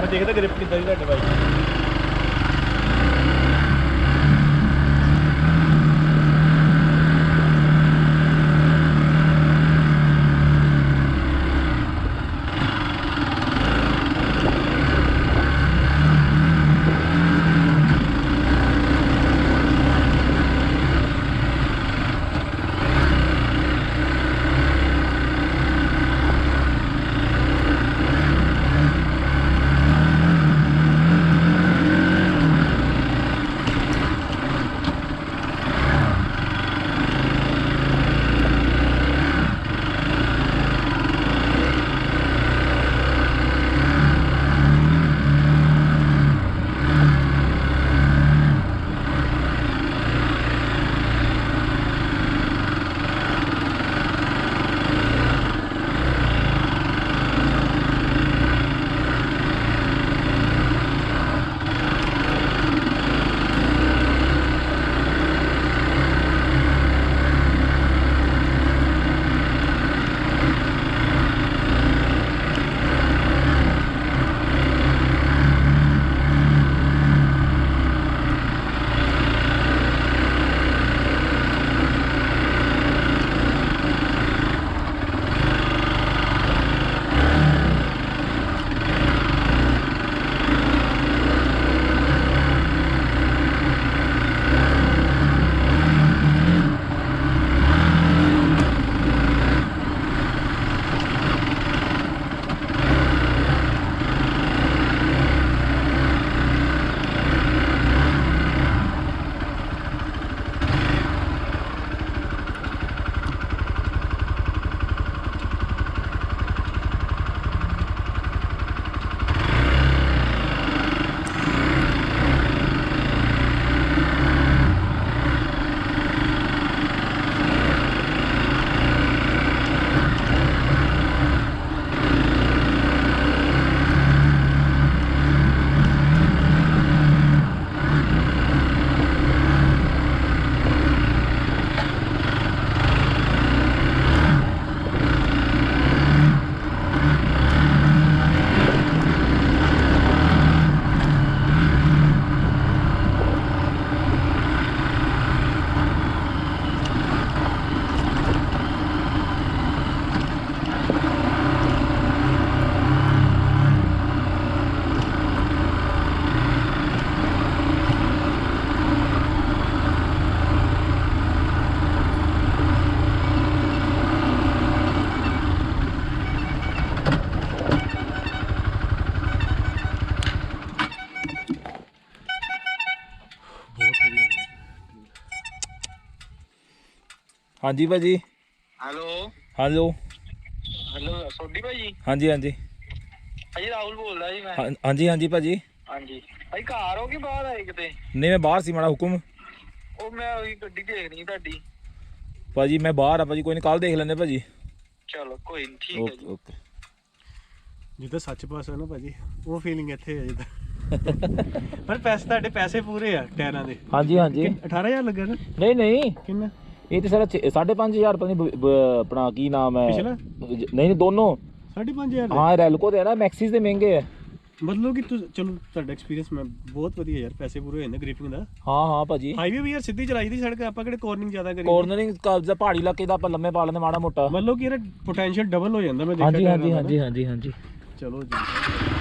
मैं देखता ग्रिप कितना ही ਤੁਹਾਡੇ ਬਾਈਕ हाँ जी भाजी हेलो हेलो हेलो सोडी भाजी हाँ जी हाँ जी भाजी राहुल बोल रहा जी मैं हाँ जी हाँ जी भाजी हाँ जी भाई घर हो कि बाहर आए किते नहीं मैं बाहर सी माड़ा हुक्म ਉਹ ਮੈਂ ਉਹੀ ਗੱਡੀ ਦੇਖਣੀ ਤੁਹਾਡੀ भाजी मैं बाहर आ भाजी कोई नहीं कल देख लेने भाजी ਚਲੋ ਕੋਈ ਨਹੀਂ ਠੀਕ ਹੈ ਜੀ ओके ਜਿੱਦਾਂ ਸੱਚ ਪਾਸਾ ਨਾ ਭਾਜੀ ਉਹ ਫੀਲਿੰਗ ਇੱਥੇ ਹੈ ਜਿੱਦਾਂ ਪਰ ਪੈਸੇ ਤੁਹਾਡੇ ਪੈਸੇ ਪੂਰੇ ਆ ਟਾਇਰਾਂ ਦੇ हाँ जी हाँ जी 18000 ਲੱਗਾ ਨਾ नहीं नहीं ਕਿੰਨਾ ये तो सारा 5,500 पता नहीं अपना की नाम है पिछला? नहीं दोनों 5,500 हाँ रैलको दे ना मैक्सिस दे महंगे है ਮਤਲਬ ਕਿ ਚਲੋ ਤੁਹਾਡਾ ਐਕਸਪੀਰੀਅੰਸ ਮੈਂ ਬਹੁਤ ਵਧੀਆ ਯਾਰ ਪੈਸੇ ਪੂਰੇ ਹੋ ਜਾਂਦੇ ਗ੍ਰਿਪਿੰਗ ਦਾ हाँ हाँ भाजी ਹਾਈਵੇ ਵੀ ਯਾਰ ਸਿੱਧੀ ਚਲਾਈ ਦੀ ਸੜਕ ਆਪਾਂ ਕਿਹੜੇ ਕੋਰਨਿੰਗ ਜ਼ਿਆਦਾ ਕਰੀ कॉर्नरिंग का पहाड़ी इलाके ਦਾ ਆਪਾਂ ਲੰਮੇ ਪਾ ਲੈਂਦੇ ਮਾੜਾ ਮੋਟਾ ਮਤਲਬ ਕਿ ਇਹਦਾ ਪੋਟੈਂਸ਼ੀਅਲ ਡਬਲ ਹੋ ਜਾਂਦਾ ਮੈਂ हाँ ਦੇਖਿਆ जी हाँ जी हाँ जी हाँ जी हाँ जी ਚਲੋ ਜੀ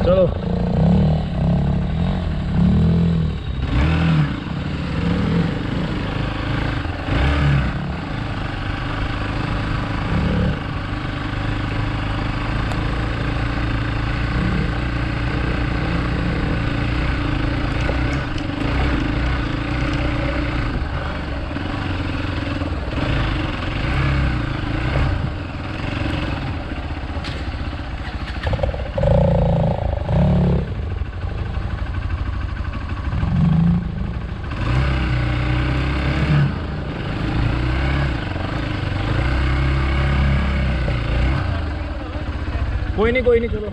ਚਲੋ ਕੋਈ ਨਹੀਂ ਚਲੋ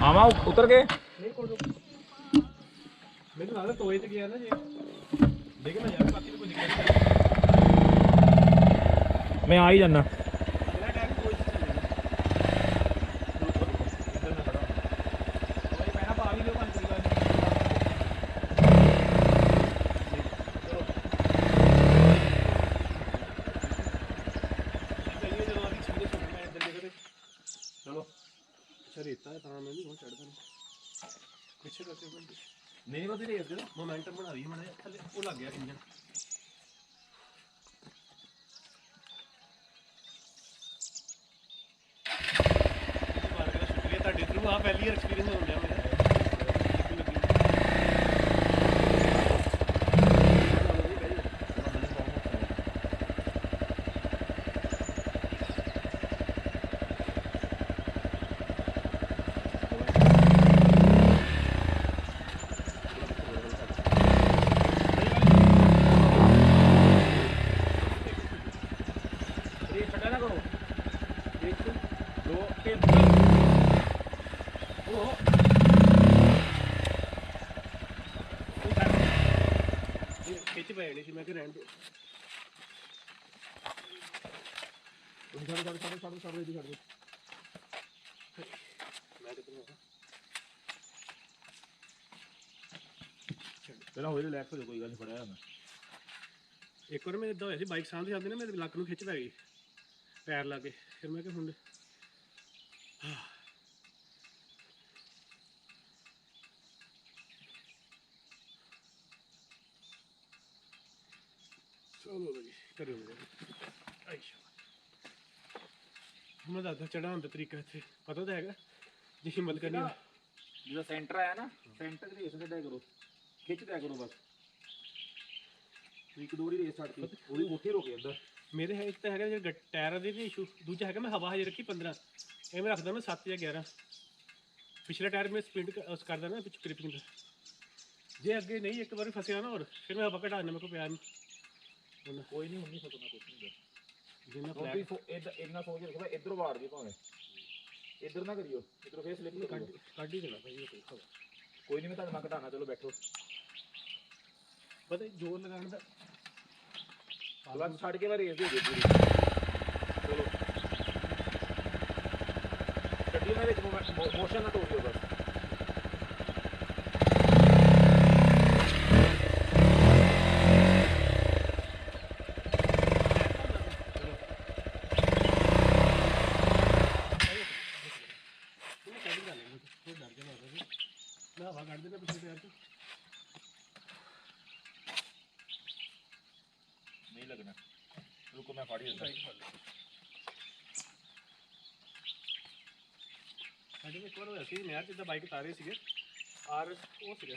ਆਵਾ ਉਤਰ ਗਏ ਮੈਨੂੰ ਲੱਗਦਾ ਤੋਏ ਤੇ ਗਿਆ ਨਾ ਜੀ ਦੇਖ ਨਾ ਯਾਰ ਬਾਕੀ ਕੋਈ ਦਿੱਕਤ ਨਹੀਂ ਮੈਂ ਆ ਹੀ ਜਾਣਾ ਮੇਰਾ ਟਾਈਮ ਕੋਈ ਚੱਲੇ ਇੱਧਰ ਨਾ ਖੜਾ ਕੋਈ ਪੈਣਾ ਪਾ ਵੀ ਲਿਓ ਪੰਜ ਦੀ ਗੱਲ ਚਲੋ ਚੱਲੀਏ ਜਦੋਂ ਅਸੀਂ ਛਿੰਦੇ ਛੁੱਟ ਮੈਂ ਇੱਧਰ ਦੇਖਦੇ ਚਲੋ ਅੱਛਾ ਰੇਤਾ ਹੈ ਤਾਂ ਮੈਂ ਨਹੀਂ ਹੁਣ ਚੜਦਾ ਨਹੀਂ ਪਿੱਛੇ ਕਰਕੇ ਬੰਦੇ ਨਹੀਂ ਬਸ ਰੇਸ ਦੇ ਮੋਮੈਂਟਮ ਬਣਾ ਰਹੀ ਹੈ ਮਾੜਾ ਥੱਲੇ ਉਹ ਲੱਗ ਗਿਆ ਇੰਜਨ ਸ਼ੁਕਰੀਆ ਤੁਹਾਡੇ ਥਰੂ ਆ ਪਹਿਲੀ ਐਕਸਪੀਰੀਅੰਸ ਹੋ ਗਿਆ ਮੇਰਾ ਖਿੱਚ ਪੈ ਜਾਣੀ ਸੀ ਮੈਂ ਕਿ ਰਹਿਣ ਦੇ ਛੱਡ ਦੇ ਮੈਂ ਕਿੱਥੇ ਹੋਗਾ ਪਹਿਲਾਂ ਹੋਏ ਰਿਲੈਕਸ ਹੋ ਜਾ ਕੋਈ ਗੱਲ ਨਹੀਂ ਫੜਿਆ ਮੈਂ ਇੱਕ ਵਾਰ ਮੈਂ ਇਦਾਂ ਹੋਇਆ ਸੀ ਬਾਈਕ ਸਾਹਮਣੇ ਜਾਂਦੀ ਨਾ ਮੇਰੇ ਲੱਕ ਨੂੰ ਖਿੱਚ ਪੈ ਗਈ ਪੈਰ ਲਾ ਕੇ ਫਿਰ ਮੈਂ ਕਿ ਹੁਣ ਚਲੋ ਬਈ ਕਰਿਓ ਮੇਰੇ ਆਇਸ਼ਾ ਮੈਂ ਦੱਸਦਾ ਚੜਾਉਣ ਦਾ ਤਰੀਕਾ ਇੱਥੇ ਪਤਾ ਤਾਂ ਹੈਗਾ ਜੇ ਹਿੰਮਤ ਕਰਨੀ ਜਦੋਂ ਸੈਂਟਰ ਆਇਆ ਨਾ ਸੈਂਟਰ ਦੀ ਰੇਸ ਕੱਢਿਆ ਕਰੋ ਖਿੱਚ ਦਿਆ ਕਰੋ ਬਸ ਇੱਕ ਦੋ ਵਾਰੀ ਰੇਸ ਛੱਡਤੀ ਉਹਦੀ ਉੱਥੇ ਰੁਕ ਜਾਂਦਾ ਮੇਰੇ ਹੈ ਇੱਕ ਤਾਂ ਹੈਗਾ ਜਿਹੜਾ ਟਾਇਰਾਂ ਦੇ ਵੀ ਇਸ਼ੂ ਦੂਜਾ ਹੈਗਾ ਮੈਂ ਹਵਾ ਹਜੇ ਰੱਖੀ 15 ਇਹ ਮੈਂ ਰੱਖਦਾ ਮੈਂ 7 ਜਾਂ 11 ਪਿਛਲੇ ਟਾਇਰ ਮੈਂ ਸਪਿੰਡ ਕਰਦਾ ਨਾ ਪਿੱਛੇ ਕ੍ਰਿਪਿੰਗ ਦਾ ਜੇ ਅੱਗੇ ਨਹੀਂ ਇੱਕ ਵਾਰੀ ਫਸਿਆ ਨਾ ਹੋਰ ਫਿਰ ਮੈਂ ਹਵਾ ਘਟਾ ਦਿੰਦਾ ਮੇਰੇ ਕੋਲ ਪਿਆਰ ਨੂੰ ਕੋਈ ਨਹੀਂ ਹੁੰਦੀ ਫਸਣਾ ਕੁਛ ਨਹੀਂ ਜਿੰਨਾ ਇੰਨਾ ਸੋਚ ਰੱਖਿਆ ਇੱਧਰੋਂ ਵਾੜ ਦੀ ਭਾਵੇਂ ਇੱਧਰ ਨਾ ਕਰਿਓ ਇੱਧਰੋਂ ਫੇਸ ਲਿਪ ਕੱਢ ਹੀ ਦੇਣਾ ਭਾਈ ਕੋਈ ਨਹੀਂ ਮੈਂ ਤੁਹਾਡੇ ਨਾਲ ਘਟਾਣਾ ਚਲੋ ਬੈਠੋ ਪਤਾ ਜ਼ੋਰ ਲਗਾਉਣ ਦਾ ਬਸ ਛੱਡ ਕੇ ਮੈਂ ਰੇਸ ਦੇ ਦੇ ਪੂਰੀ ਚਲੋ ਗੱਡੀ ਦੇ ਵਿੱਚ ਮੋਸ਼ਨ ਨਾ ਤੋੜਿਓ ਬਸ ਮੈਂ ਹਵਾ ਕੱਢ ਦੇਣਾ ਪਿਛਲੇ ਟਾਇਰ ਤੋਂ ਨਹੀਂ ਲੱਗਣਾ ਰੁਕੋ ਮੈਂ ਫੜ ਹੀ ਦਿੰਦਾ ਸਾਡੇ ਇੱਕ ਵਾਰ ਹੋਇਆ ਸੀ ਨਹਿਰ ਜਿੱਦਾਂ ਬਾਈਕ ਉਤਾਰੇ ਸੀਗੇ ਆਰ ਉਹ ਸੀਗਾ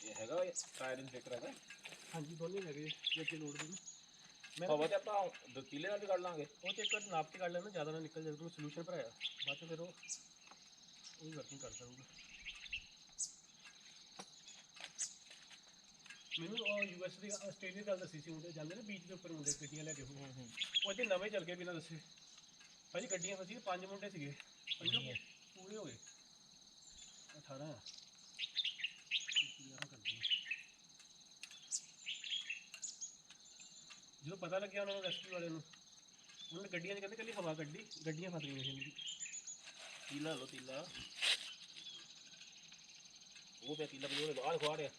ਇਹ ਹੈਗਾ ਟਾਇਰ ਇਨਫੈਕਟਰ ਹੈਗਾ ਹਾਂਜੀ ਦੋਨੇ ਹੈਗੇ ਜੇ ਅੱਗੇ ਲੋਡ ਦੇ ਮੈਂ ਹਵਾ ਤੇ ਆਪਾਂ ਕਿਲੇ ਨਾਲ ਵੀ ਕੱਢ ਲਾਂਗੇ ਉਹ ਚੈੱਕ ਕਰ ਨਾਪ ਕੇ ਕੱਢ ਲੈਣਾ ਜ਼ਿਆਦਾ ਨਾ ਨਿਕਲ ਜਾਵੇ ਕੋਈ ਸੋਲੂਸ਼ਨ ਭਰਾਇਆ ਬਾਅਦ ਚ ਫਿਰ ਉਹ ਵੀ ਵਰਕਿੰਗ ਕਰਦਾ ਰਹੂਗਾ ਮੈਨੂੰ ਯੂਐਸ ਦੀ ਆਸਟ੍ਰੇਲੀਆ ਗੱਲ ਦੱਸੀ ਸੀ ਮੁੰਡੇ ਜਾਂਦੇ ਨਾ ਬੀਚ ਦੇ ਉੱਪਰ ਮੁੰਡੇ ਗੱਡੀਆਂ ਲੈ ਕੇ ਉਹ ਇੱਥੇ ਨਵੇਂ ਚੱਲ ਗਏ ਬਿਨਾਂ ਦੱਸੇ ਭਾਜੀ ਗੱਡੀਆਂ ਫਸੀਆਂ 5 ਮੁੰਡੇ ਸੀਗੇ ਪੰਜੋਂ ਪੂਰੇ ਹੋ ਗਏ 18 ਜਦੋਂ ਪਤਾ ਲੱਗਿਆ ਉਹਨਾਂ ਨੂੰ ਰੈਸਕਿਊ ਵਾਲੇ ਨੂੰ ਉਹਨਾਂ ਨੇ ਗੱਡੀਆਂ 'ਚ ਕਹਿੰਦੇ ਕੱਲੀ ਹਵਾ ਕੱਢੀ ਗੱਡੀਆਂ ਫਸ ਗਈਆਂ ਸੀ ਤੀਲਾ ਲੋ ਤੀਲਾ ਉਹ ਪਿਆ ਤੀਲਾ ਵੀ ਉਹਦੇ ਬਾਹਰ ਖਵਾ ਰਿਹਾ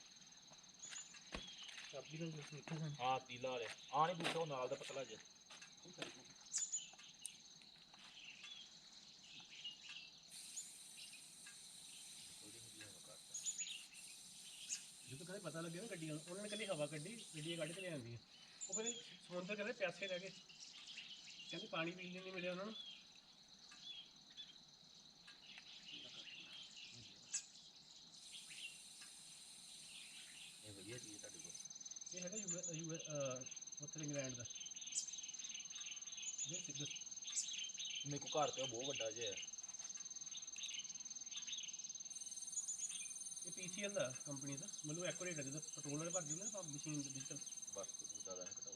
ਚਾਬੀ ਨਾਲ ਦੇਖਿਆ ਸਾਨੂੰ ਹਾਂ ਤੀਲਾ ਵਾਲੇ ਆ ਨਹੀਂ ਦੂਸਰਾ ਉਹ ਨਾਲ ਦਾ ਪਤਲਾ ਜਿਹਾ ਜਦੋਂ ਕਹਿੰਦੇ ਪਤਾ ਲੱਗਿਆ ਨਾ ਗੱਡੀਆਂ ਨੂੰ ਉਹਨਾਂ ਨੇ ਕੱਲੀ ਹਵਾ ਕੱਢੀ ਗੱਡੀਆਂ ਕੱਢ ਕੇ ਲਿਆਂਦੀਆਂ ਉਹ ਫਿਰ ਸਮੁੰਦਰ ਕਹਿੰਦੇ ਪਿਆਸੇ ਰਹਿ ਗਏ ਕਹਿੰਦੇ ਪਾਣੀ ਪੀਣ ਲਈ ਨਹੀਂ ਮਿਲਿਆ ਉਹਨਾਂ ਨੂੰ ਇਹ ਵਧੀਆ ਚੀਜ਼ ਤੁਹਾਡੇ ਕੋਲ ਇਹ ਹੈਗਾ ਉੱਥੇ ਇੰਗਲੈਂਡ ਦਾ ਇਹ ਸਿੱਧਾ ਮੇਰੇ ਕੋਲ ਘਰ ਤੇ ਬਹੁਤ ਵੱਡਾ ਜਿਹਾ ਇਹ ਪੀਸੀਐਲ ਦਾ ਕੰਪਨੀ ਦਾ ਮਤਲਬ ਐਕੂਰੇਟ ਹੈ ਜਦੋਂ ਪੈਟਰੋਲ ਵਾਲੇ ਭਰ ਦਿੰਦੇ ਨਾ ਮਸ਼ੀਨ ਡਿਜੀਟਲ ਬਸ ਜ਼ਿਆਦਾ ਨਾ ਘਟਾਓ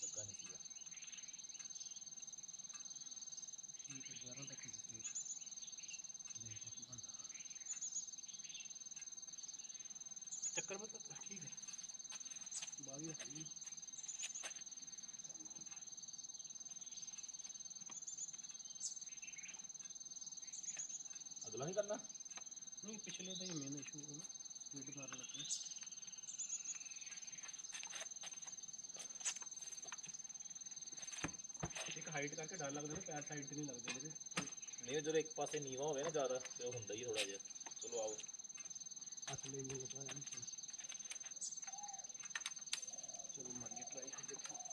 ਲੱਗਾ ਨਹੀਂ ਸੀਗਾ ਠੀਕ ਹੈ 11 ਤੱਕ ਦੇਖੋ ਕੀ ਬਣਦਾ ਚੱਕਰ ਮਤਲਬ ਠੀਕ ਹੈ ਬਾਗੀ ਹੈ ਅਗਲਾ ਨਹੀਂ ਕਰਨਾ ਨਹੀਂ ਪਿਛਲੇ ਦਾ ਹੀ ਮੇਨ ਇਸ਼ੂ ਹੈ ਨਾ ਸਪੀਡ ਮਾਰਨ ਲੱਗੇ ਇੱਕ ਹਾਈਟ ਕਰਕੇ ਡਰ ਲੱਗਦਾ ਨਾ ਪੈਰ ਸਾਈਡ ਤੇ ਨਹੀਂ ਲੱਗਦੇ ਮੇਰੇ ਨਹੀਂ ਜਦੋਂ ਇੱਕ ਪਾਸੇ ਨੀਵਾ ਹੋਵੇ ਨਾ ਜ਼ਿਆਦਾ ਤੇ ਉਹ ਹੁੰਦਾ ਹੀ ਥੋੜਾ ਜਿਹਾ ਚਲੋ ਆਓ ਹੱਥ ਲੈ ਇੰਜਨ ਲਗਾ ਲੈਣਾ ਚਲੋ ਮਾਰੀਏ ਟਰਾਈ ਦੇਖੋ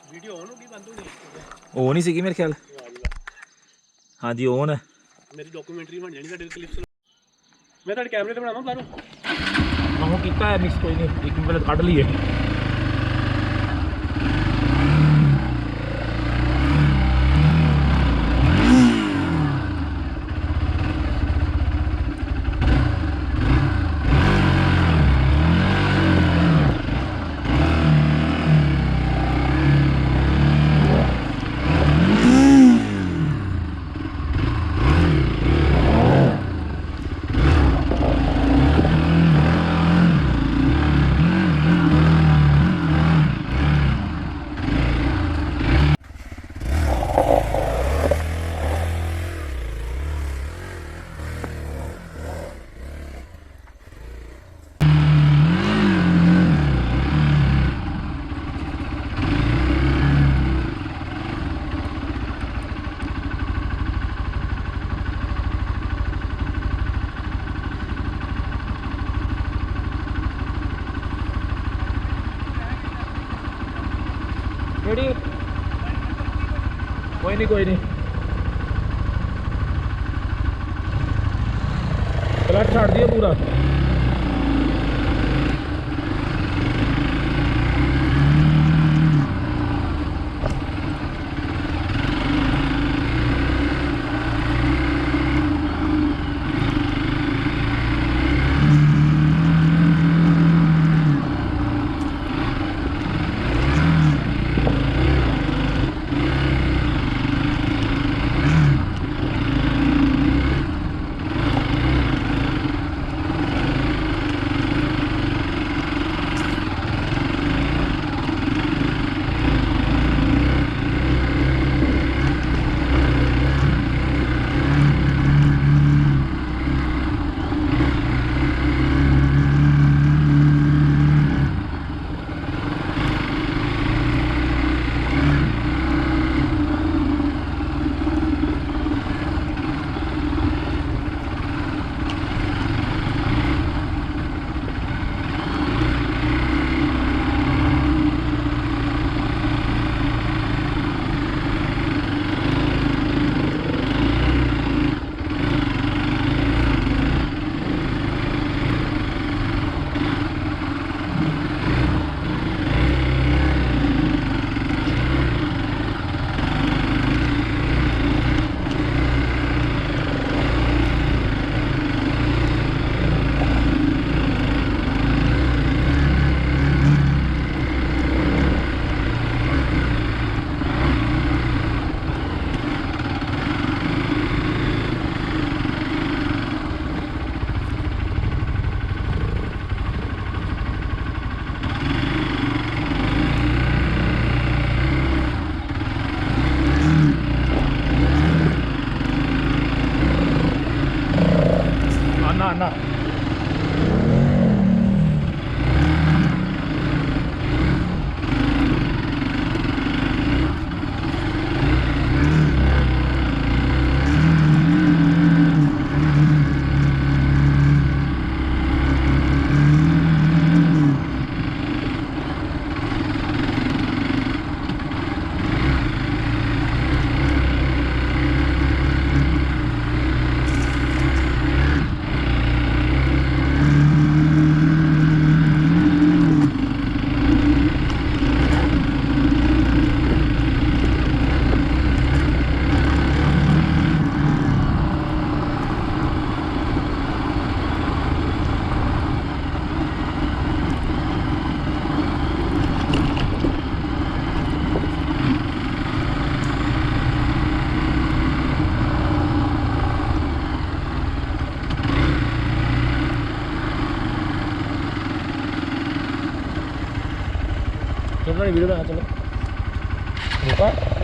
ਵੀਡੀਓ ਆਨ ਹੋ ਗਈ ਬੰਦ ਹੋ ਗਈ ਉਹ ਨਹੀਂ ਸੀਗੀ ਮੇਰੇ ਖਿਆਲ ਹਾਂਜੀ ਔਨ ਹੈ ਮੇਰੀ ਡਾਕੂਮੈਂਟਰੀ ਬਣ ਜਾਣੀ ਤੁਹਾਡੇ ਕਲਿੱਪਸ ਮੈਂ ਤੁਹਾਡੇ ਕੈਮਰੇ ਤੇ ਬਣਾਵਾਂ ਬਾਹਰੋਂ ਆਹੋ ਕੀਤਾ ਹੈ ਮਿਕਸ ਕੋਈ ਨਹੀਂ ਇੱਕ ਮਿੰਟ ਕੱਢ ਲਈਏ ਕਿਹੜੀ ਕੋਈ ਨਹੀਂ ਕਲਚ ਛੱਡ ਦਿਓ ਪੂਰਾ ने वीडियो बना चलो रुका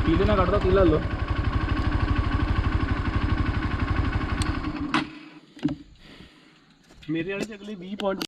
पीले ना कट दो पीला लो मेरे वाले से अगले 20 पॉइंट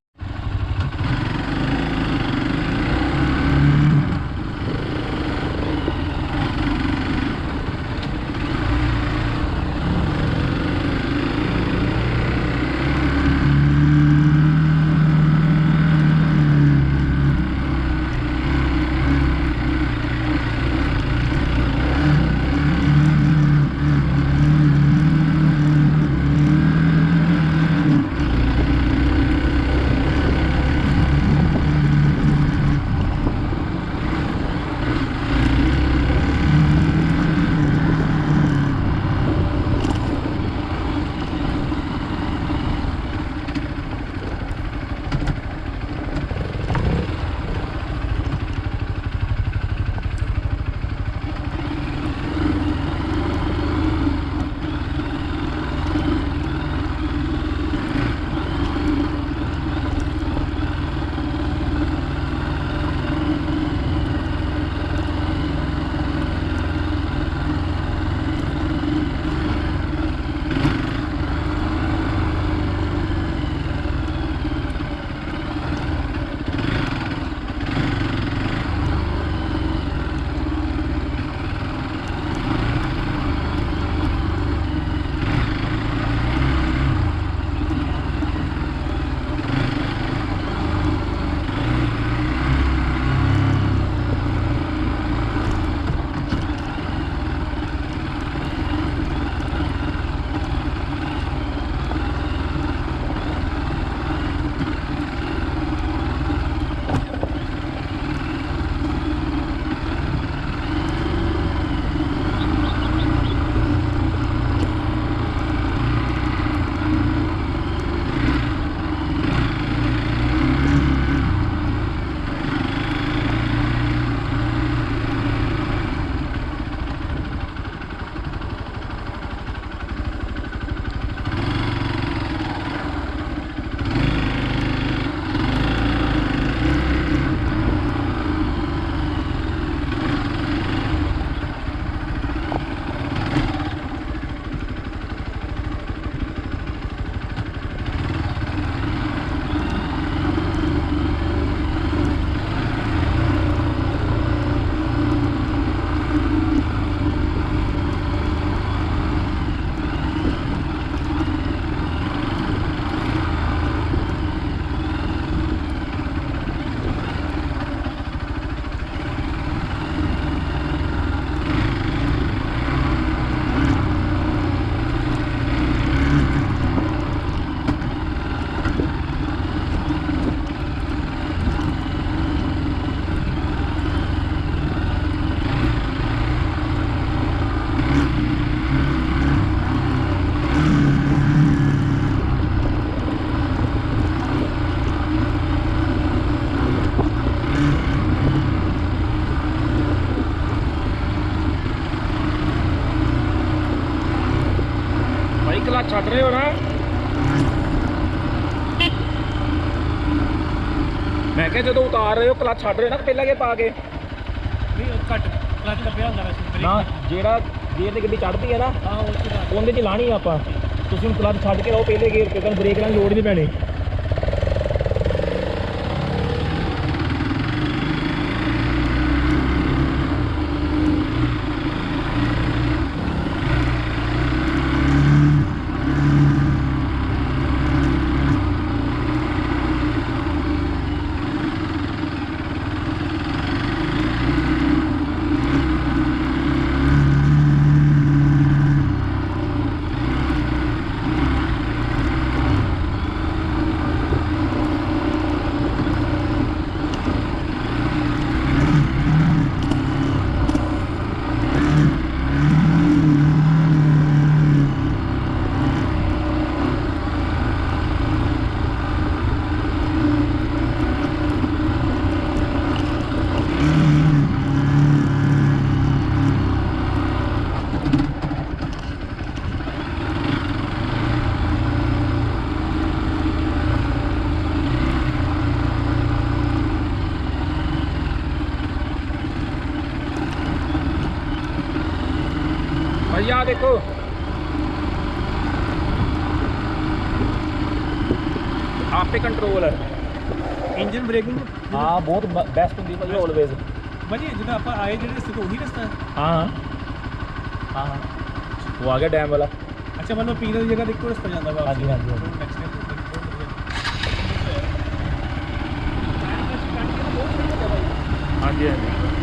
ਕਿਹਾ ਜਦੋਂ ਉਤਾਰ ਰਹੇ ਹੋ ਕਲੱਚ ਛੱਡ ਰਹੇ ਨਾ ਪਹਿਲਾਂ ਗੇਅਰ ਪਾ ਕੇ। ਨਹੀਂ ਉਹ ਘੱਟ ਕਲਚ ਦੱਬਿਆ ਹੁੰਦਾ ਵੈਸੇ ਨਾ ਜਿਹੜਾ ਗੇਅਰ ਤੇ ਗੱਡੀ ਚੜ੍ਹਦੀ ਹੈ ਨਾ ਹਾਂ ਉਹ ਚ ਕਰ ਉਹਦੇ 'ਚ ਲਾਣੀ ਆਪਾਂ। ਤੁਸੀਂ ਹੁਣ ਕਲੱਚ ਛੱਡ ਕੇ ਰਹੋ ਪਹਿਲੇ ਗੇਅਰ ਤੇ, ਤੁਹਾਨੂੰ ਬ੍ਰੇਕ ਨਾਲ ਲੋੜ ਨਹੀਂ ਪੈਣੀ। ਭਾਈ ਆਹ ਦੇਖੋ ਆਪੇ ਕੰਟਰੋਲ ਹੈ। ਇੰਜਨ ਬ੍ਰੇਕਿੰਗ ਹਾਂ ਬਹੁਤ ਬੈਸਟ ਹੁੰਦੀ ਭਾਈ ਆਲਵੇਜ਼। ਭਾਜੀ ਜਦੋਂ ਆਪਾਂ ਆਏ ਜਿਹੜੇ ਰਸਤੇ ਤੋਂ ਉਹੀ ਰਸਤਾ ਹੈ? ਹਾਂ ਹਾਂ ਹਾਂ ਉਹ ਆ ਗਿਆ ਡੈਮ ਵਾਲਾ। ਅੱਛਾ ਮਤਲਬ ਪੀਰ ਦੀ ਜਗ੍ਹਾ ਤੇ ਇੱਕੋ ਰਸਤਾ ਜਾਂਦਾ ਵਾ। ਹਾਂਜੀ ਹਾਂਜੀ ਹਾਂਜੀ ਹਾਂਜੀ।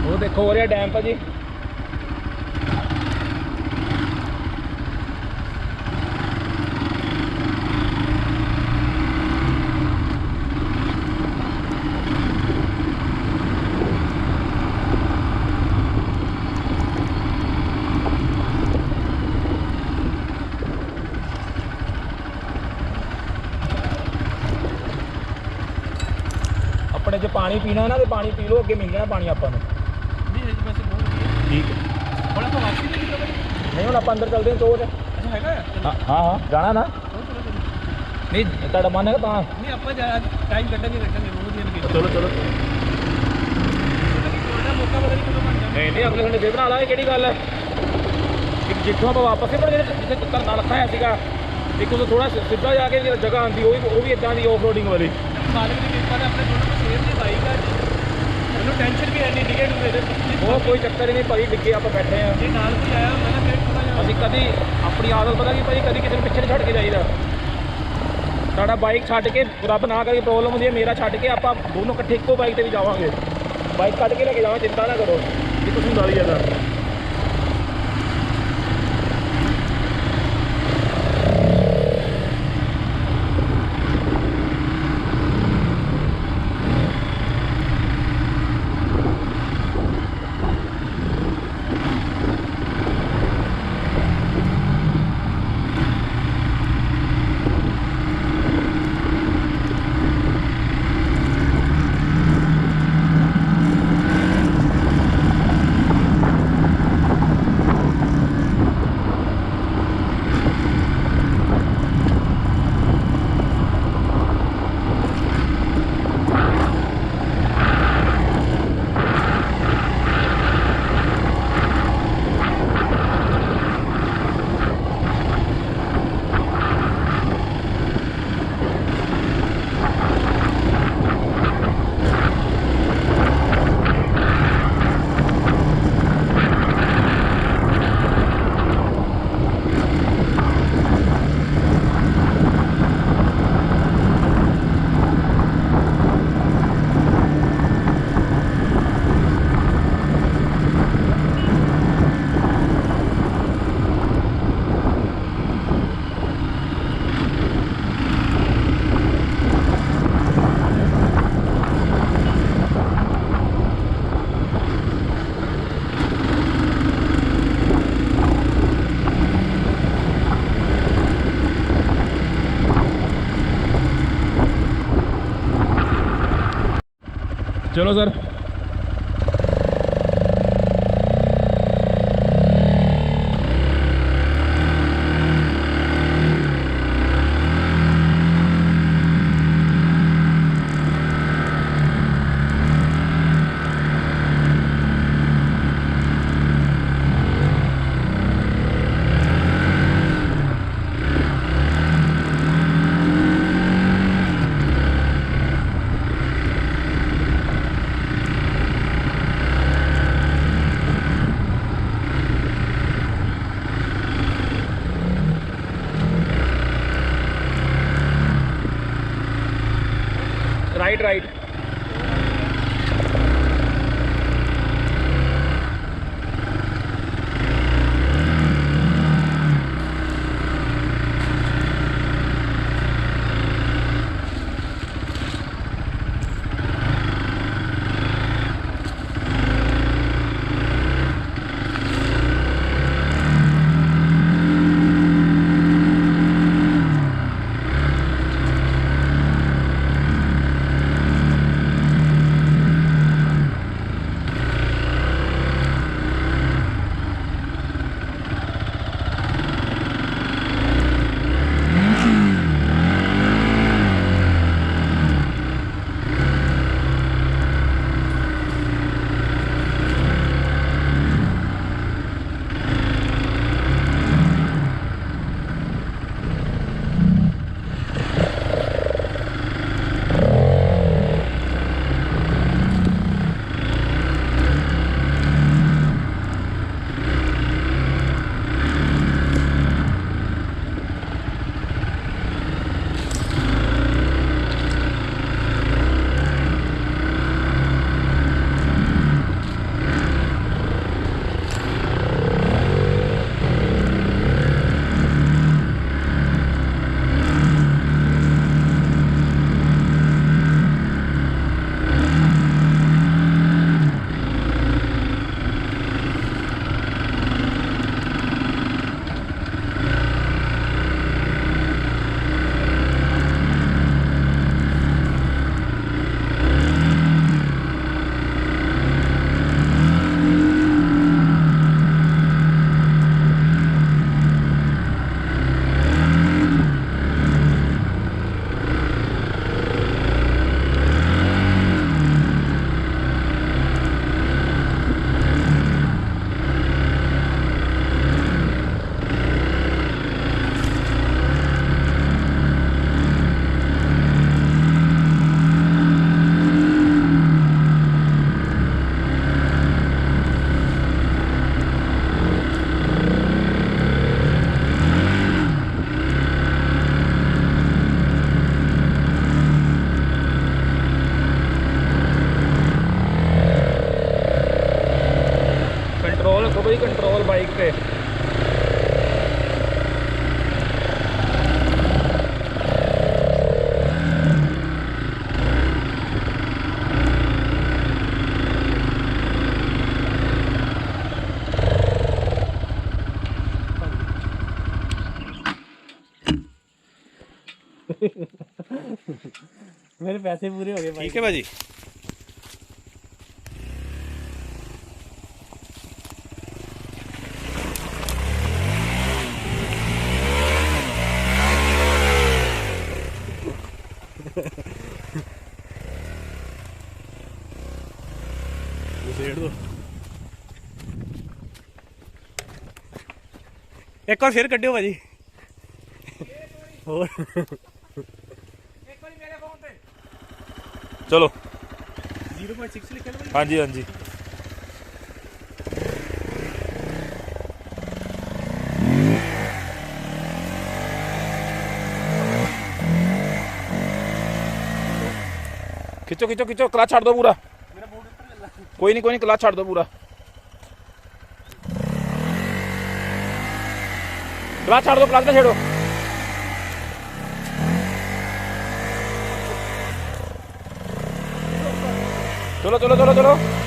ਉਹ ਦੇਖੋ ਹੋ ਰਿਹਾ ਡੈਮ ਭਾਜੀ। ਆਪਣੇ ਜੇ ਪਾਣੀ ਪੀਣਾ ਨਾ ਤੇ ਪਾਣੀ ਪੀ ਲਓ, ਅੱਗੇ ਮਿਲ ਜਾਣਾ ਪਾਣੀ ਆਪਾਂ ਨੂੰ। ਨਹੀਂ ਇਹ ਵੈਸੇ ਬਹੁਤ ਵਧੀਆ। ਠੀਕ ਹੈ। ਹੁਣ ਆਪਾਂ ਵਾਪਸੀ ਨਹੀਂ ਕੀਤਾ ਭਾਜੀ? ਨਹੀਂ ਹੁਣ ਆਪਾਂ ਅੰਦਰ ਚੱਲਦੇ ਹਾਂ ਚੋਰ। ਅੱਛਾ ਹੈਗਾ ਆ? ਚਲੋ ਹਾਂ ਹਾਂ ਜਾਣਾ ਨਾ। ਚਲੋ ਚਲੋ। ਨਹੀਂ ਤੁਹਾਡਾ ਮਨ ਹੈਗਾ ਤਾਂ ਨਹੀਂ ਆਪਾਂ ਟਾਈਮ ਕੱਢਾਂਗੇ ਬਹੁਤ ਵਧੀਆ ਲੱਗੇ। ਚਲੋ ਚਲੋ। ਮੌਕਾ ਪਤਾ ਨਹੀਂ ਕਦੋਂ ਬਣ ਜਾਣਾ। ਨਹੀਂ ਨਹੀਂ ਅਗਲੇ ਸੰਡੇ ਫੇਰ ਬਣਾ ਲਾਂਗੇ, ਕਿਹੜੀ ਗੱਲ ਹੈ। ਇੱਕ ਜਿੱਥੋਂ ਆਪਾਂ ਵਾਪਸ ਨਹੀਂ ਪੜੇ ਜਿੱਥੇ ਧਰਨਾ ਲੱਖਾ ਹੋਇਆ ਸੀਗਾ, ਇੱਕ ਉਦੋਂ ਥੋੜਾ ਸਿੱਧਾ ਜਾ ਕੇ ਜਗ੍ਹਾ ਆਉਂਦੀ ਉਹ ਵੀ ਇਦਾਂ ਦੀ ਆਫ ਰੋਡਿੰਗ ਵਾਲੀ। ਮਾਲਕ ਦੀ ਕਿਰਪਾ ਨਾਲ ਆਪਣੇ ਦੋਨੋਂ ਸ਼ੇਰ ਦੀ ਬਾਈਕ ਆ। ਮੈਨੂੰ ਟੈਨਸ਼ਨ ਵੀ ਐਨੀ ਡਿਗੇ ਡੁਗੇ ਦੇ। ਉਹ ਕੋਈ ਚੱਕਰ ਹੀ ਨਹੀਂ ਭਾਈ, ਡਿੱਗੇ ਆਪਾਂ ਬੈਠੇ ਆ। ਜੇ ਨਾਲ ਕੋਈ ਆਇਆ ਹੁੰਦਾ ਨਾ ਫਿਰ ਥੋੜਾ ਜਿਹਾ ਅਸੀਂ ਕਦੀ ਆਪਣੀ ਆਦਤ ਪਤਾ ਕੀ ਭਾਈ, ਕਦੀ ਕਿਸੇ ਨੂੰ ਪਿੱਛੇ ਨਹੀਂ ਛੱਡ ਕੇ ਜਾਈਦਾ। ਸਾਡਾ ਬਾਈਕ ਛੱਡ ਕੇ ਰੱਬ ਨਾ ਕਰੇ ਪ੍ਰੋਬਲਮ ਹੁੰਦੀ ਹੈ, ਮੇਰਾ ਛੱਡ ਕੇ ਆਪਾਂ ਦੋਨੋਂ ਇਕੱਠੇ ਇੱਕੋ ਬਾਈਕ ਤੇ ਵੀ ਜਾਵਾਂਗੇ। ਬਾਈਕ ਕੱਢ ਕੇ ਲੈ ਕੇ ਜਾਵਾਂਗੇ, ਚਿੰਤਾ ਨਾ ਕਰੋ ਜੀ ਕੁਛ ਹੁੰਦਾ ਵੀ ਇਹਦਾ। चलो सर भाई कंट्रोल बाइक पे। मेरे पैसे पूरे हो गए भाई। ठीक है भाजी। घुसेड़ दो। एक और फिर कड्डियो भाजी। और चलो 0.6 लिखा ना भाई। हाँ जी हाँ जी। खिंचो खिंचो खिंचो, क्लच छाड़ दो पूरा। कोई नहीं क्लच छाड़ दो पूरा। क्लच छाड़ दो, क्लच ना छेड़ो। चलो चलो चलो चलो।